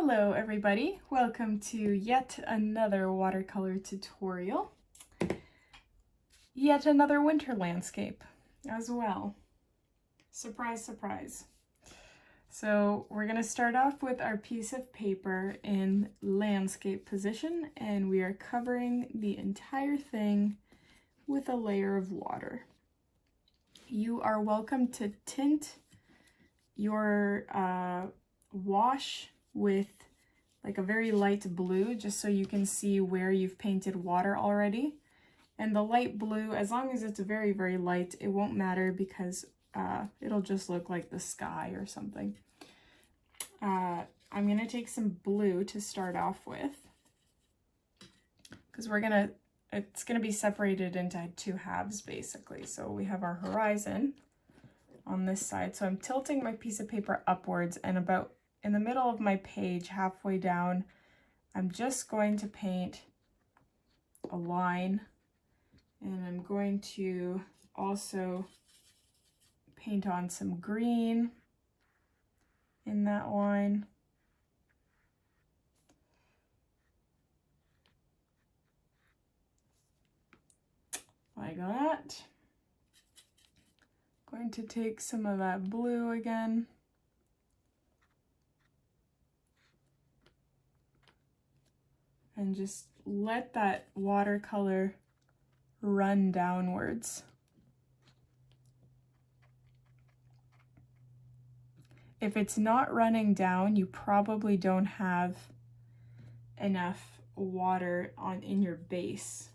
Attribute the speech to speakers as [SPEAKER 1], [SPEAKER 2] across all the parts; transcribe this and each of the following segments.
[SPEAKER 1] Hello everybody, welcome to yet another watercolor tutorial. Yet another winter landscape as well. Surprise, surprise. So we're going to start off with our piece of paper in landscape position, and we are covering the entire thing with a layer of water. You are welcome to tint your wash with like a very light blue, just so you can see where you've painted water already. And the light blue, as long as it's very, very light, it won't matter because it'll just look like the sky or something. I'm gonna take some blue to start off with, because it's gonna be separated into two halves basically. So we have our horizon on this side. So I'm tilting my piece of paper upwards, and about in the middle of my page, halfway down, I'm just going to paint a line, and I'm going to also paint on some green in that line. Like that. Going to take some of that blue again. And just let that watercolor run downwards. If it's not running down, you probably don't have enough water in your base.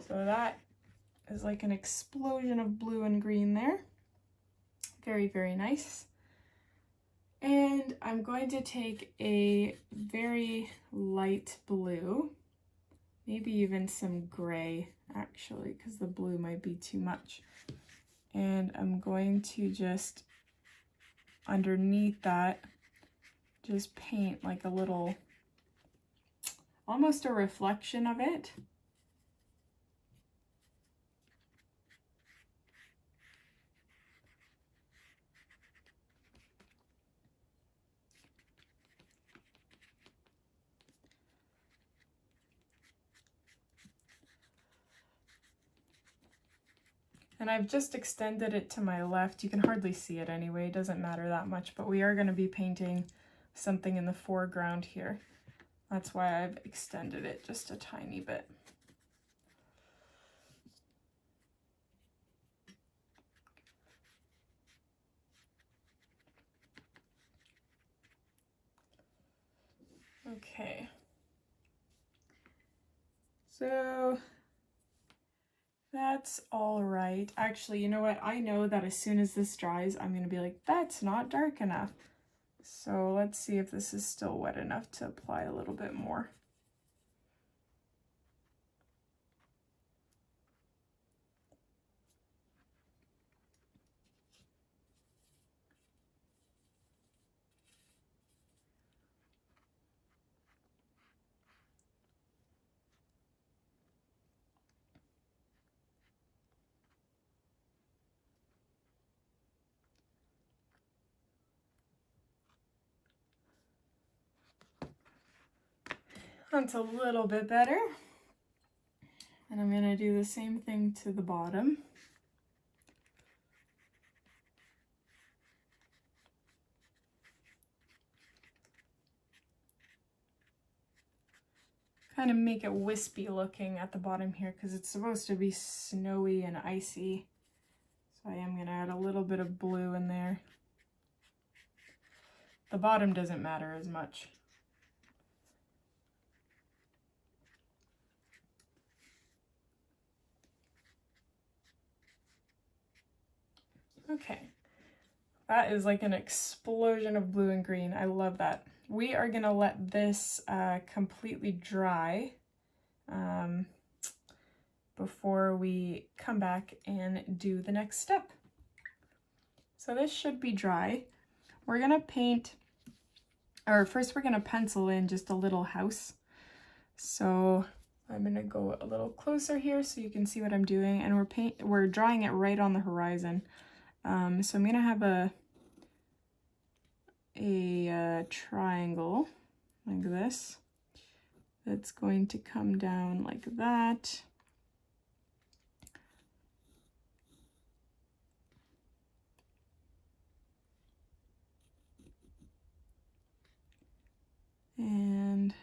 [SPEAKER 1] So that is like an explosion of blue and green there. Very, very nice. And I'm going to take a very light blue, maybe even some gray actually, because the blue might be too much. And I'm going to just, underneath that, just paint like a little, almost a reflection of it. And I've just extended it to my left. You can hardly see it anyway, it doesn't matter that much, but we are going to be painting something in the foreground here. That's why I've extended it just a tiny bit. Okay. So that's all right. Actually, you know what? I know that as soon as this dries, I'm going to be like, that's not dark enough. So let's see if this is still wet enough to apply a little bit more. That's a little bit better. And I'm going to do the same thing to the bottom. Kind of make it wispy looking at the bottom here because it's supposed to be snowy and icy. So I am going to add a little bit of blue in there. The bottom doesn't matter as much. Okay, that is like an explosion of blue and green. I love that. We are gonna let this completely dry before we come back and do the next step. So this should be dry. We're gonna paint, or first we're gonna pencil in just a little house. So I'm gonna go a little closer here so you can see what I'm doing, and we're drawing it right on the horizon. So I'm gonna have a triangle like this that's going to come down like that. And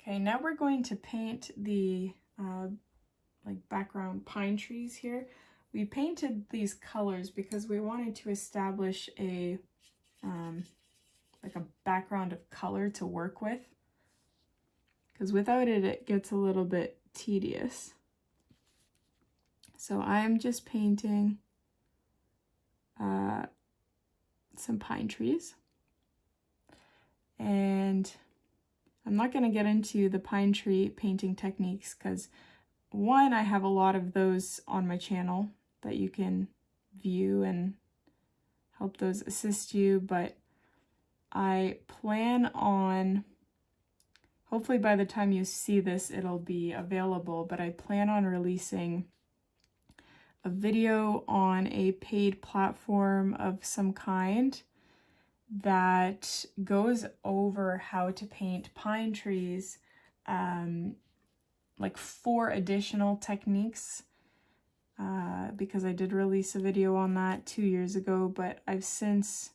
[SPEAKER 1] okay, now we're going to paint the like background pine trees here. We painted these colors because we wanted to establish a like a background of color to work with, because without it, it gets a little bit tedious. So I'm just painting some pine trees, and I'm not going to get into the pine tree painting techniques because one, I have a lot of those on my channel that you can view and help those assist you, but I plan on, hopefully by the time you see this it'll be available, but I plan on releasing a video on a paid platform of some kind that goes over how to paint pine trees, like 4 additional techniques, because I did release a video on that 2 years ago, but I've since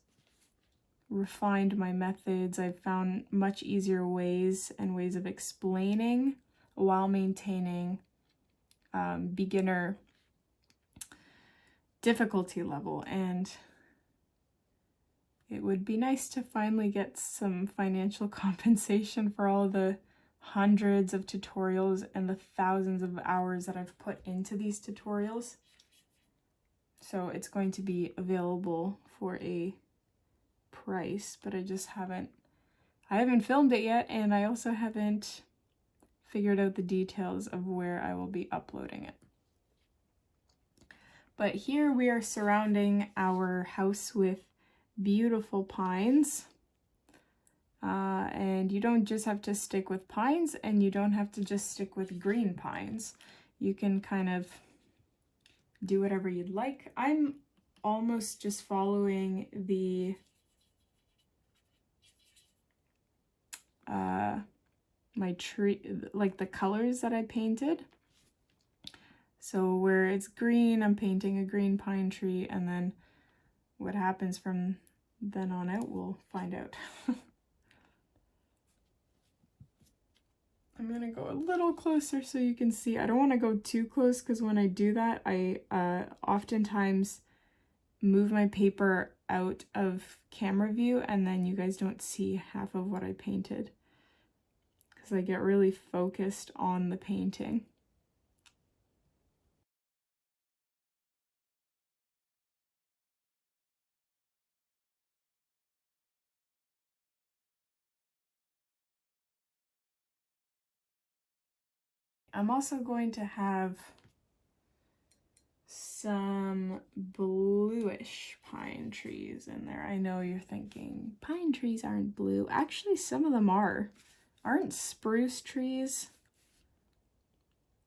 [SPEAKER 1] refined my methods. I've found much easier ways and ways of explaining while maintaining beginner difficulty level, and it would be nice to finally get some financial compensation for all the hundreds of tutorials and the thousands of hours that I've put into these tutorials. So it's going to be available for a price, but I haven't filmed it yet, and I also haven't figured out the details of where I will be uploading it. But here we are surrounding our house with beautiful pines, and you don't just have to stick with pines, and you don't have to just stick with green pines. You can kind of do whatever you'd like. I'm almost just following the my tree, like the colors that I painted. So where it's green, I'm painting a green pine tree, and then what happens from then on out, we'll find out. I'm gonna go a little closer so you can see. I don't want to go too close because when I do that, I oftentimes move my paper out of camera view, and then you guys don't see half of what I painted because I get really focused on the painting. I'm also going to have some bluish pine trees in there. I know you're thinking, pine trees aren't blue. Actually, some of them are. Aren't spruce trees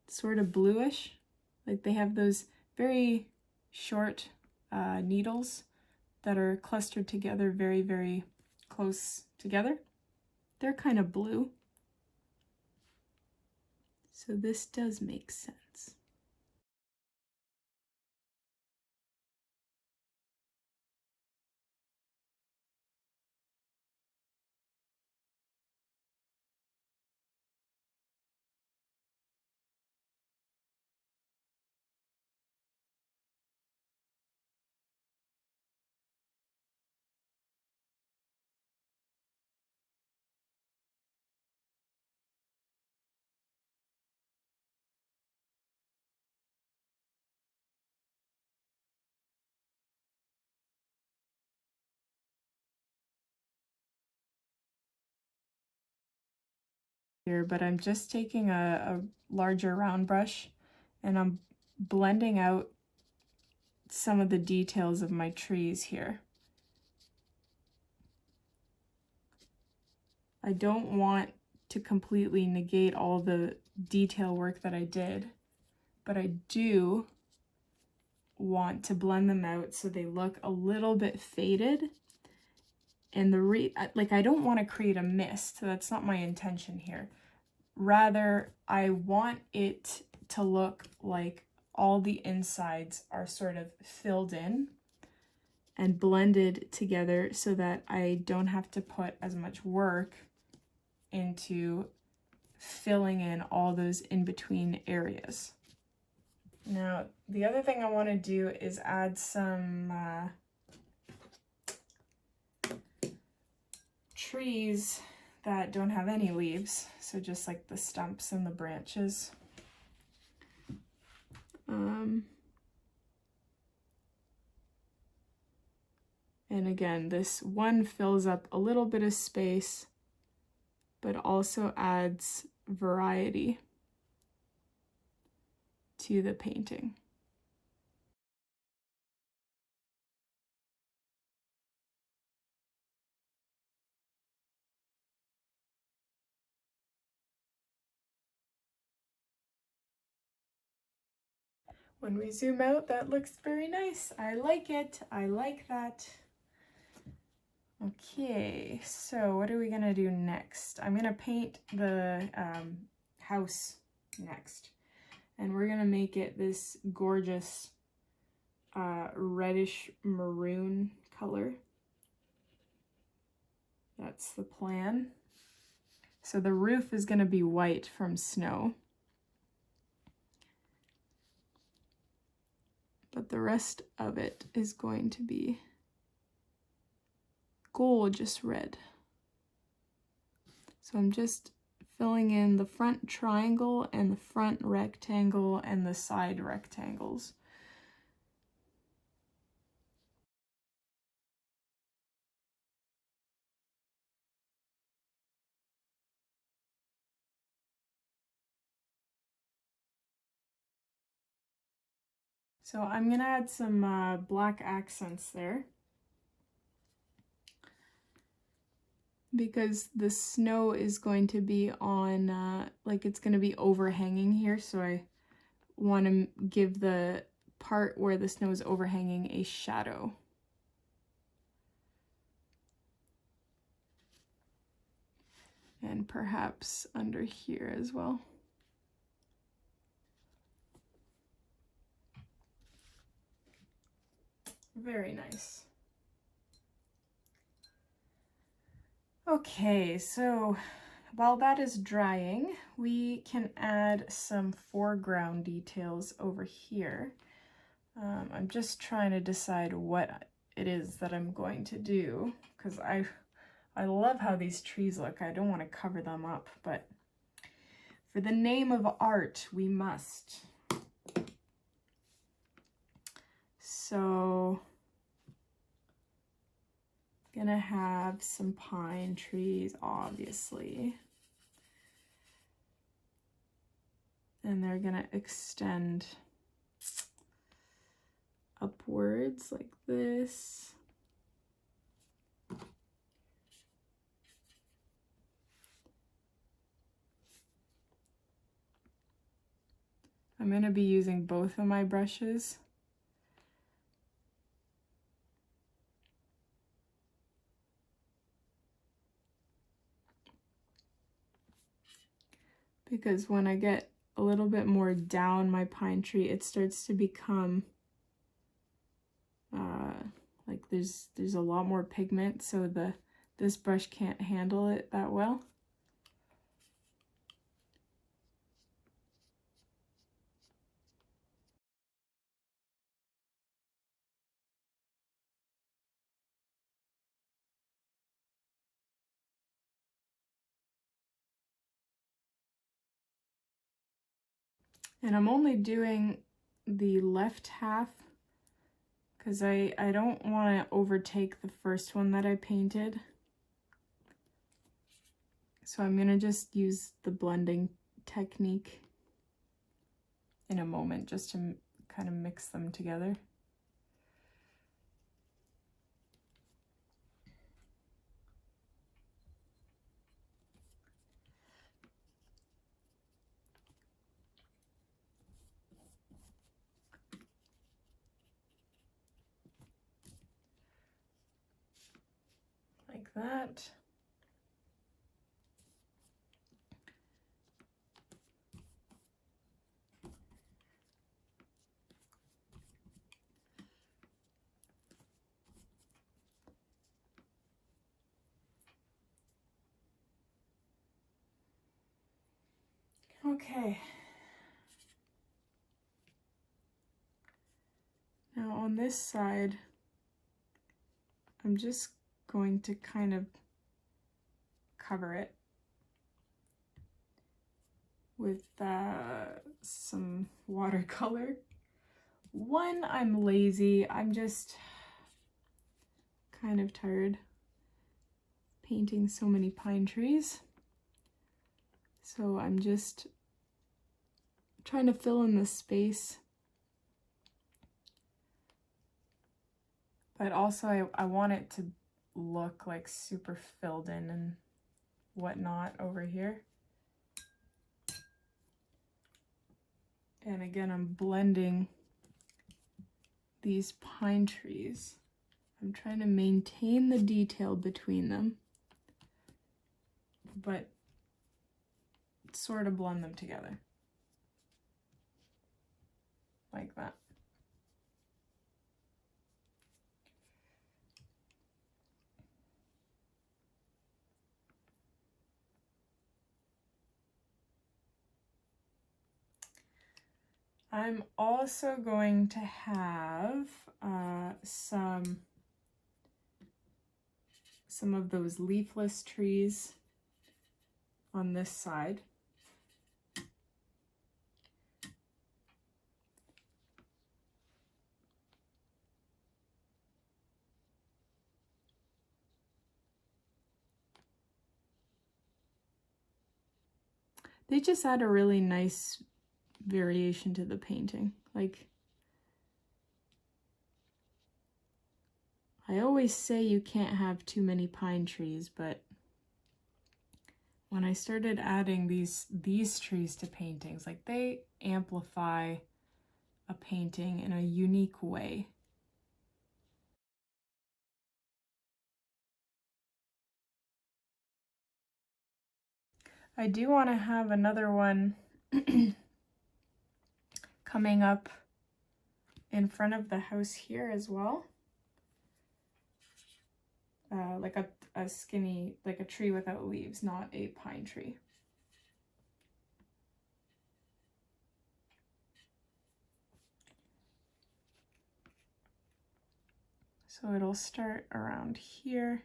[SPEAKER 1] sort of bluish? Like they have those very short needles that are clustered together very, very close together. They're kind of blue. So this does make sense. Here, but I'm just taking a larger round brush and I'm blending out some of the details of my trees here. I don't want to completely negate all the detail work that I did, but I do want to blend them out so they look a little bit faded. And I don't want to create a mist. That's not my intention here. Rather, I want it to look like all the insides are sort of filled in and blended together so that I don't have to put as much work into filling in all those in-between areas. Now, the other thing I want to do is add some trees that don't have any leaves, so just like the stumps and the branches. And again, this one fills up a little bit of space, but also adds variety to the painting. When we zoom out, that looks very nice. I like it. I like that. Okay, so what are we gonna do next? I'm gonna paint the house next. And we're gonna make it this gorgeous reddish maroon color. That's the plan. So the roof is gonna be white from snow. But the rest of it is going to be gorgeous red. So I'm just filling in the front triangle and the front rectangle and the side rectangles. So I'm gonna add some black accents there, because the snow is going to be on, like it's going to be overhanging here, so I want to give the part where the snow is overhanging a shadow. And perhaps under here as well. Very nice. Okay, so while that is drying, we can add some foreground details over here. I'm just trying to decide what it is that I'm going to do, because I love how these trees look. I don't want to cover them up, but for the name of art, we must. So, gonna have some pine trees, obviously. And they're gonna extend upwards like this. I'm gonna be using both of my brushes. Because when I get a little bit more down my pine tree, it starts to become like there's a lot more pigment, so this brush can't handle it that well. And I'm only doing the left half because I don't want to overtake the first one that I painted. So I'm going to just use the blending technique in a moment just to kind of mix them together. that. Okay. Now on this side, I'm just going to kind of cover it with some watercolor. One, I'm lazy. I'm just kind of tired painting so many pine trees. So I'm just trying to fill in the space. But also I want it to look like super filled in and whatnot over here. And again, I'm blending these pine trees. I'm trying to maintain the detail between them, but sort of blend them together. Like that. I'm also going to have some of those leafless trees on this side. They just add a really nice variation to the painting. Like, I always say you can't have too many pine trees, but when I started adding these trees to paintings, like, they amplify a painting in a unique way. I do want to have another one coming up in front of the house here as well. Like a skinny, like a tree without leaves, not a pine tree. So it'll start around here.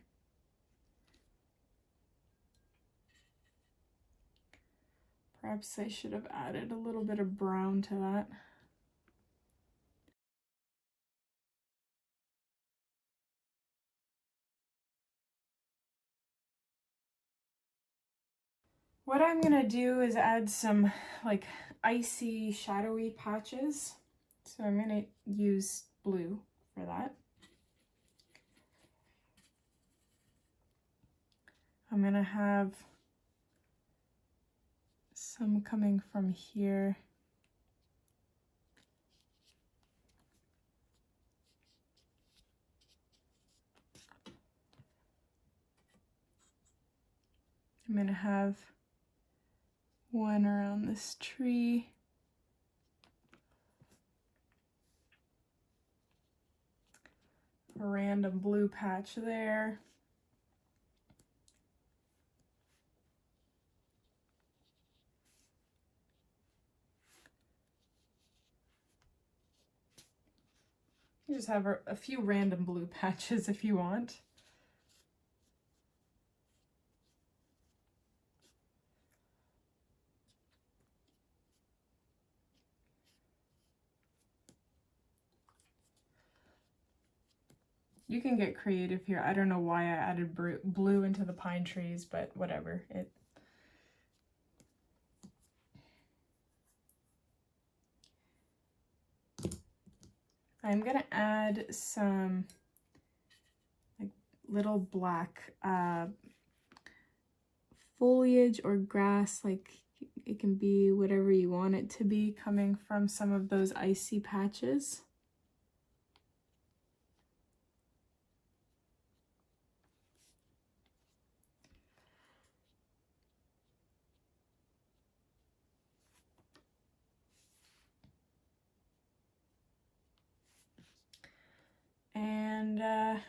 [SPEAKER 1] Perhaps I should have added a little bit of brown to that. What I'm gonna do is add some like icy shadowy patches. So I'm gonna use blue for that. I'm gonna have some coming from here. I'm gonna have one around this tree. A random blue patch there. You just have a few random blue patches if you want. You can get creative here. I don't know why I added blue into the pine trees, but whatever. I'm gonna add some like little black foliage or grass, like it can be whatever you want it to be, coming from some of those icy patches.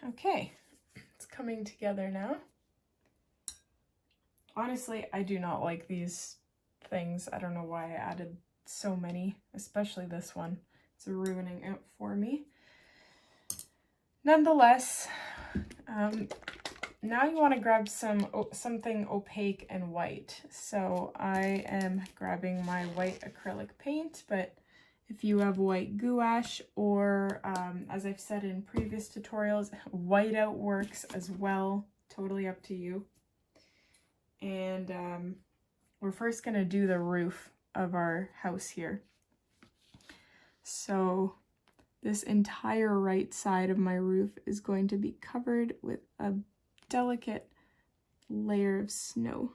[SPEAKER 1] okay, it's coming together now. Honestly, I do not like these things. I don't know why I added so many, especially this one. It's ruining it for me. Nonetheless, now you want to grab something opaque and white. So I am grabbing my white acrylic paint, but if you have white gouache or, as I've said in previous tutorials, whiteout works as well. Totally up to you. And we're first going to do the roof of our house here. So this entire right side of my roof is going to be covered with a delicate layer of snow.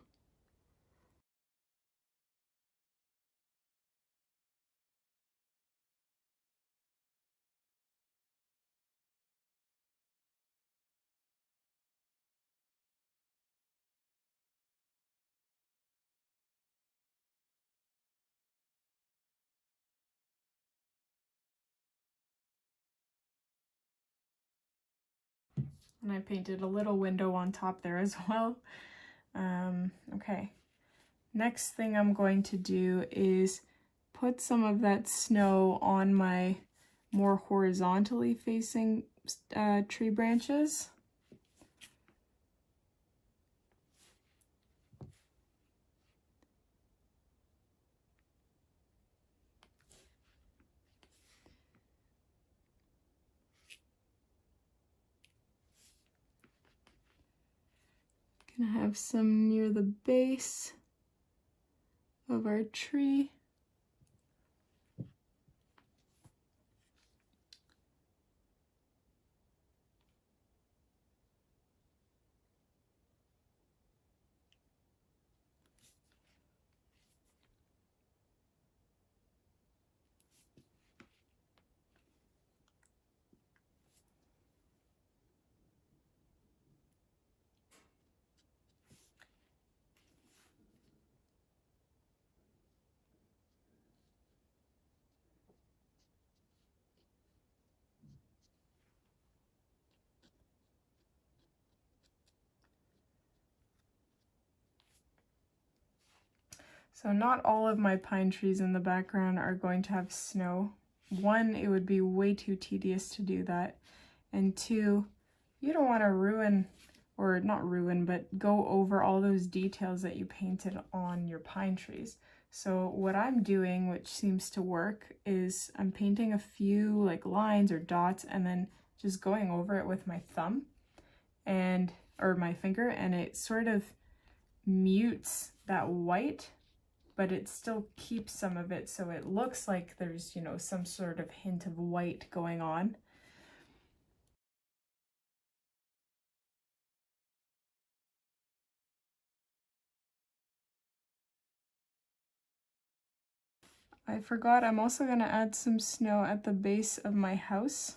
[SPEAKER 1] And I painted a little window on top there as well. Okay, next thing I'm going to do is put some of that snow on my more horizontally facing tree branches. Gonna have some near the base of our tree. So not all of my pine trees in the background are going to have snow. One, it would be way too tedious to do that. And two, you don't want to ruin, or not ruin, but go over all those details that you painted on your pine trees. So what I'm doing, which seems to work, is I'm painting a few like lines or dots and then just going over it with my thumb and, or my finger, and it sort of mutes that white, but it still keeps some of it, so it looks like there's, you know, some sort of hint of white going on. I forgot, I'm also going to add some snow at the base of my house.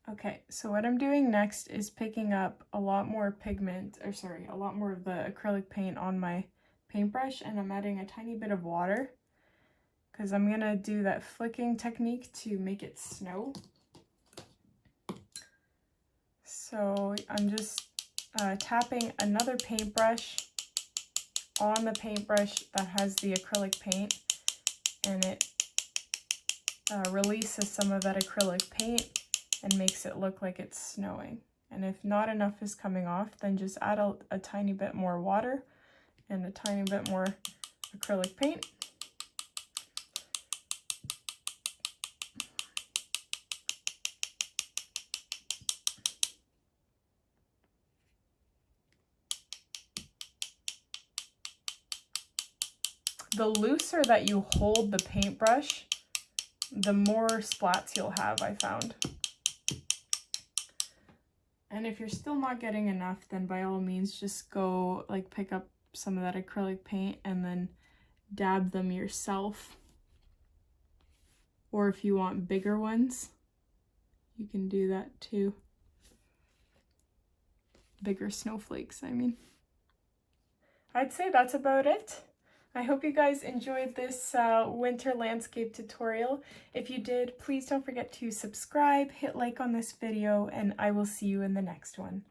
[SPEAKER 1] Okay, so what I'm doing next is picking up a lot more pigment, or sorry, a lot more of the acrylic paint on my paintbrush, and I'm adding a tiny bit of water because I'm gonna do that flicking technique to make it snow. So I'm just tapping another paintbrush on the paintbrush that has the acrylic paint, and it releases some of that acrylic paint and makes it look like it's snowing. And if not enough is coming off, then just add a tiny bit more water and a tiny bit more acrylic paint. the looser that you hold the paintbrush, the more splats you'll have, I found. And if you're still not getting enough, then by all means just go like pick up some of that acrylic paint and then dab them yourself. Or if you want bigger ones, you can do that too. Bigger snowflakes, I mean. I'd say that's about it. I hope you guys enjoyed this winter landscape tutorial. If you did, please don't forget to subscribe, hit like on this video, and I will see you in the next one.